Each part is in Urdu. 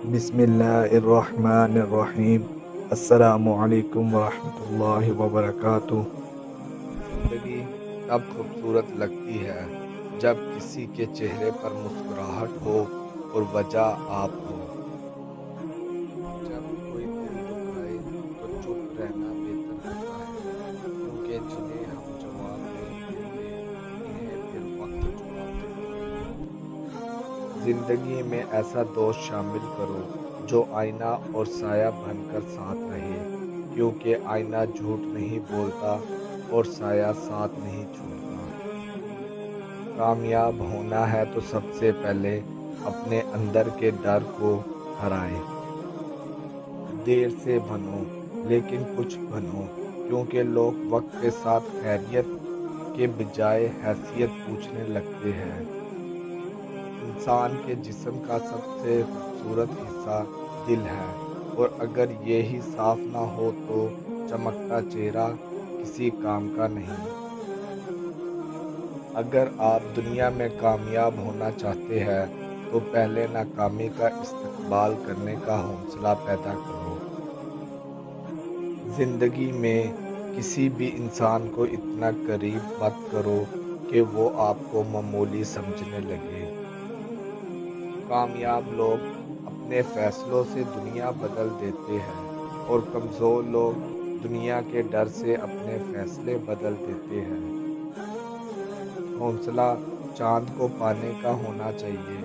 بسم اللہ الرحمن الرحیم۔ السلام علیکم ورحمۃ اللہ وبرکاتہ۔ زندگی تب خوبصورت لگتی ہے جب کسی کے چہرے پر مسکراہٹ ہو اور وجہ آپ ہو۔ جب کوئی دل دکھائے تو چپ رہنا بہتر ہوتا ہے، کیونکہ جنہیں ہم جواب نہیں دیتے انہیں پھر وقت جواب دیتا ہے۔ زندگی میں ایسا دوست شامل کرو جو آئینہ اور سایہ بن کر ساتھ رہے، کیونکہ آئینہ جھوٹ نہیں بولتا اور سایہ ساتھ نہیں چھوڑتا۔ کامیاب ہونا ہے تو سب سے پہلے اپنے اندر کے ڈر کو ہرائے۔ دیر سے بنو لیکن کچھ بنو، کیونکہ لوگ وقت کے ساتھ خیریت کے بجائے حیثیت پوچھنے لگتے ہیں۔ انسان کے جسم کا سب سے خوبصورت حصہ دل ہے، اور اگر یہی صاف نہ ہو تو چمکتا چہرہ کسی کام کا نہیں۔ اگر آپ دنیا میں کامیاب ہونا چاہتے ہیں تو پہلے ناکامی کا استقبال کرنے کا حوصلہ پیدا کرو۔ زندگی میں کسی بھی انسان کو اتنا قریب مت کرو کہ وہ آپ کو معمولی سمجھنے لگے۔ کامیاب لوگ اپنے فیصلوں سے دنیا بدل دیتے ہیں، اور کمزور لوگ دنیا کے ڈر سے اپنے فیصلے بدل دیتے ہیں۔ حوصلہ چاند کو پانے کا ہونا چاہیے،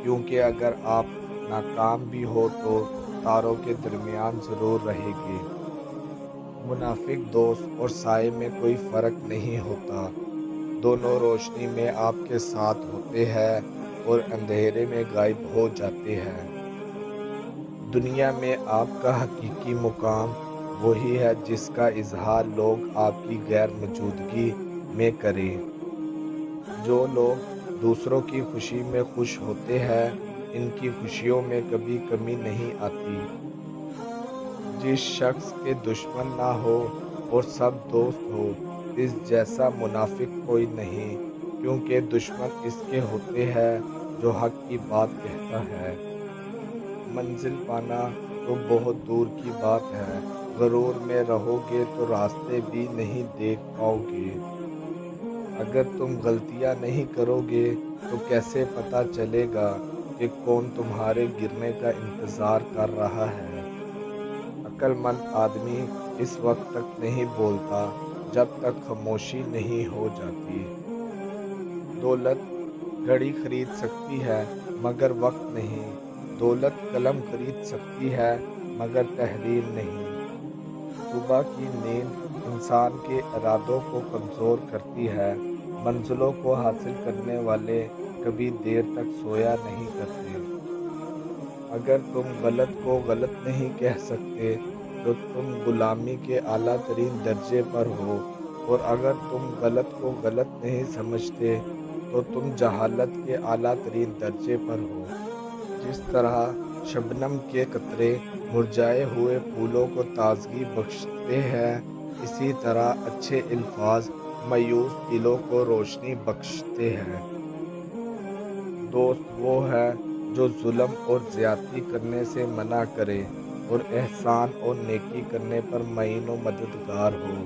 کیونکہ اگر آپ ناکام بھی ہو تو تاروں کے درمیان ضرور رہے گے۔ منافق دوست اور سائے میں کوئی فرق نہیں ہوتا، دونوں روشنی میں آپ کے ساتھ ہوتے ہیں اور اندھیرے میں غائب ہو جاتے ہیں۔ دنیا میں آپ کا حقیقی مقام وہی ہے جس کا اظہار لوگ آپ کی غیر موجودگی میں کریں۔ جو لوگ دوسروں کی خوشی میں خوش ہوتے ہیں ان کی خوشیوں میں کبھی کمی نہیں آتی۔ جس شخص کے دشمن نہ ہو اور سب دوست ہو، اس جیسا منافق کوئی نہیں، کیونکہ دشمن اس کے ہوتے ہیں جو حق کی بات کہتا ہے۔ منزل پانا تو بہت دور کی بات ہے، غرور میں رہو گے تو راستے بھی نہیں دیکھ پاؤ گے۔ اگر تم غلطیاں نہیں کرو گے تو کیسے پتہ چلے گا کہ کون تمہارے گرنے کا انتظار کر رہا ہے۔ عقل مند آدمی اس وقت تک نہیں بولتا جب تک خاموشی نہیں ہو جاتی۔ دولت گھڑی خرید سکتی ہے مگر وقت نہیں، دولت قلم خرید سکتی ہے مگر تحریر نہیں۔ صبح کی نیند انسان کے ارادوں کو کمزور کرتی ہے، منزلوں کو حاصل کرنے والے کبھی دیر تک سویا نہیں کرتے۔ اگر تم غلط کو غلط نہیں کہہ سکتے تو تم غلامی کے اعلیٰ ترین درجے پر ہو، اور اگر تم غلط کو غلط نہیں سمجھتے تو تم جہالت کے اعلیٰ ترین درجے پر ہو۔ جس طرح شبنم کے قطرے مرجھائے ہوئے پھولوں کو تازگی بخشتے ہیں، اسی طرح اچھے الفاظ مایوس دلوں کو روشنی بخشتے ہیں۔ دوست وہ ہے جو ظلم اور زیادتی کرنے سے منع کرے اور احسان اور نیکی کرنے پر معین و مددگار ہو۔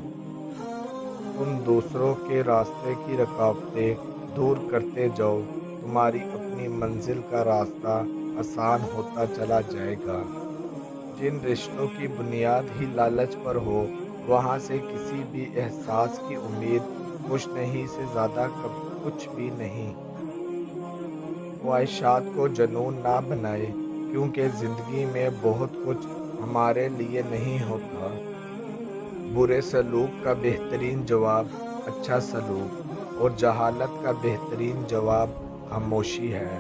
تم دوسروں کے راستے کی رکاوٹیں دور کرتے جاؤ، تمہاری اپنی منزل کا راستہ آسان ہوتا چلا جائے گا۔ جن رشتوں کی بنیاد ہی لالچ پر ہو، وہاں سے کسی بھی احساس کی امید خوش نہیں سے زیادہ کچھ بھی نہیں۔ خواہشات کو جنون نہ بنائے، کیونکہ زندگی میں بہت کچھ ہمارے لیے نہیں ہوتا۔ برے سلوک کا بہترین جواب اچھا سلوک، اور جہالت کا بہترین جواب خاموشی ہے۔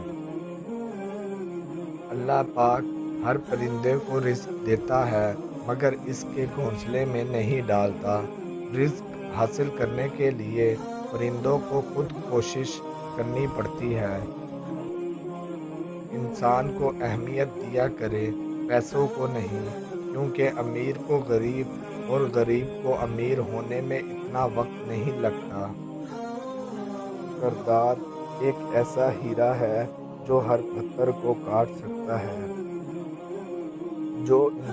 اللہ پاک ہر پرندے کو رزق دیتا ہے مگر اس کے گھونسلے میں نہیں ڈالتا۔ رزق حاصل کرنے کے لیے پرندوں کو خود کوشش کرنی پڑتی ہے۔ انسان کو اہمیت دیا کرے، پیسوں کو نہیں، کیونکہ امیر کو غریب اور غریب کو امیر ہونے میں اتنا وقت نہیں لگتا۔ کردار ایک ایسا ہیرا ہے جو ہر پتھر کو کاٹ سکتا ہے۔